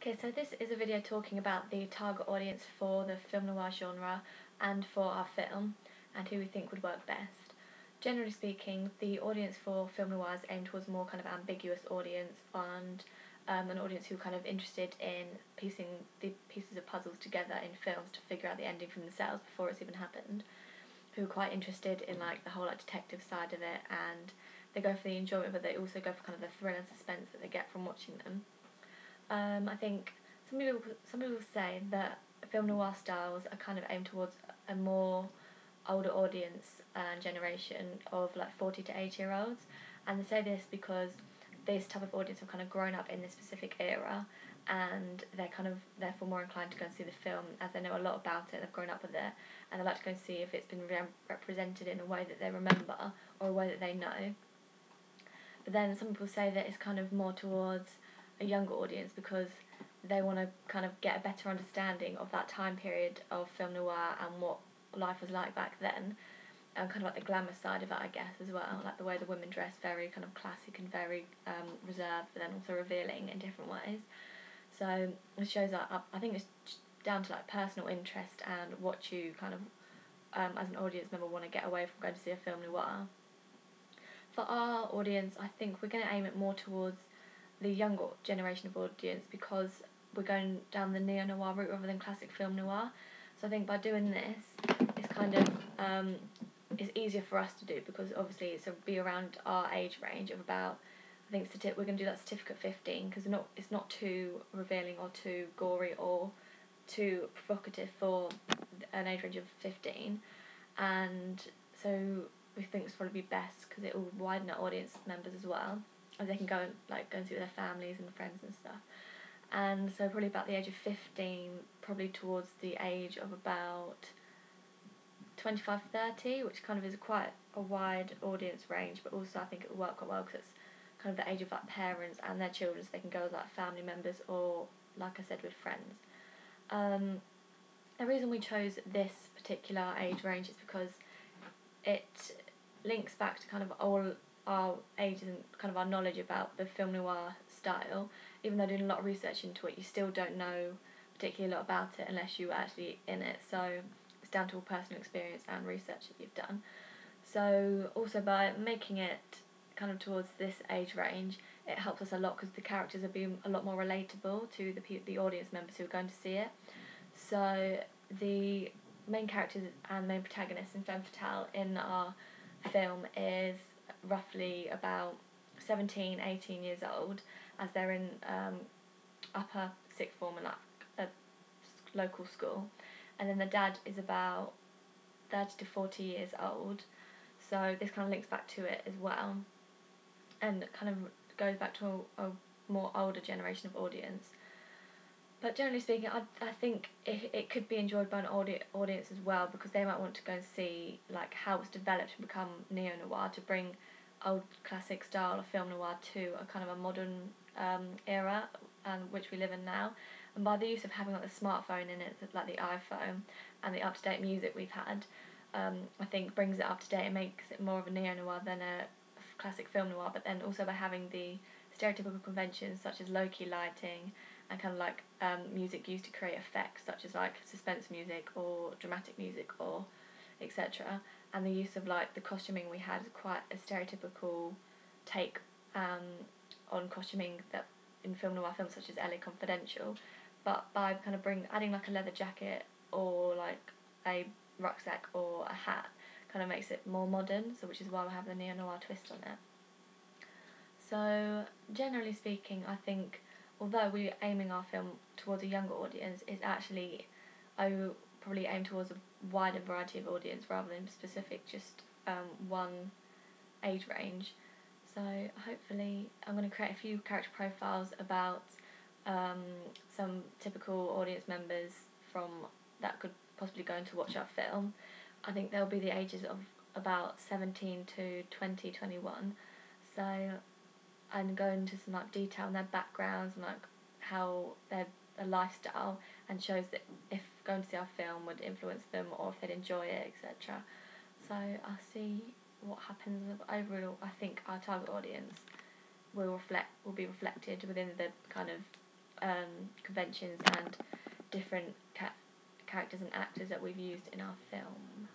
Okay, so this is a video talking about the target audience for the film noir genre and for our film, and who we think would work best. Generally speaking, the audience for film noir is aimed towards a more kind of ambiguous audience and an audience who are kind of interested in piecing the pieces of puzzles together in films to figure out the ending for themselves before it's even happened, who are quite interested in like the whole like detective side of it, and they go for the enjoyment, but they also go for kind of the thrill and suspense that they get from watching them. I think some people say that film noir styles are kind of aimed towards a more older audience and generation of like 40 to 80-year-olds, and they say this because this type of audience have kind of grown up in this specific era, and they're kind of therefore more inclined to go and see the film as they know a lot about it, they've grown up with it, and they like to go and see if it's been represented in a way that they remember or a way that they know. But then some people say that it's kind of more towards a younger audience because they want to kind of get a better understanding of that time period of film noir and what life was like back then, and kind of like the glamour side of it, I guess, as well, like the way the women dress, very kind of classic and very reserved, but then also revealing in different ways. So it shows that I think it's down to like personal interest and what you kind of as an audience member want to get away from going to see a film noir. For our audience, I think we're going to aim it more towards the younger generation of audience because we're going down the neo-noir route rather than classic film noir. So I think by doing this, it's kind of it's easier for us to do because obviously it's be around our age range of about, I think we're going to do that certificate 15 because it's not too revealing or too gory or too provocative for an age range of 15, and so we think it's probably be best because it will widen our audience members as well, as they can go and see with their families and friends and stuff. And so probably about the age of 15, probably towards the age of about 25, 30, which kind of is quite a wide audience range, but also I think it will work quite well because it's kind of the age of like parents and their children, so they can go with like family members or, like I said, with friends. The reason we chose this particular age range is because it links back to kind of all our ages and kind of our knowledge about the film noir style. Even though doing a lot of research into it, you still don't know particularly a lot about it unless you were actually in it. So it's down to all personal experience and research that you've done. So also by making it kind of towards this age range, it helps us a lot because the characters are being a lot more relatable to the audience members who are going to see it. So the main characters and the main protagonist in Femme Fatale in our film is roughly about 17, 18 years old, as they're in upper sixth form in like a local school, and then the dad is about 30 to 40 years old, so this kind of links back to it as well, and kind of goes back to a more older generation of audience. But generally speaking, I think it could be enjoyed by an audience as well because they might want to go and see like how it's developed and become neo-noir, to bring old classic style of film noir to a kind of a modern era which we live in now. And by the use of having like the smartphone in it, like the iPhone, and the up-to-date music we've had, I think brings it up to date and makes it more of a neo-noir than a classic film noir. But then also by having the stereotypical conventions such as low-key lighting and kind of like music used to create effects such as like suspense music or dramatic music or etc., and the use of like the costuming we had, quite a stereotypical take on costuming that in film noir films such as LA Confidential, but by kind of adding like a leather jacket or like a rucksack or a hat kind of makes it more modern, so which is why we have the neo-noir twist on it. So generally speaking, I think although we're aiming our film towards a younger audience, it's actually probably aim towards a wider variety of audience rather than specific just one age range. So hopefully I'm going to create a few character profiles about some typical audience members from that could possibly go in to watch our film. I think they'll be the ages of about 17 to 20, 21. So and go into some like detail on their backgrounds and like how their lifestyle, and shows that if going to see our film would influence them or if they'd enjoy it, etc. So I'll see what happens. Overall, I think our target audience will be reflected within the kind of conventions and different characters and actors that we've used in our film.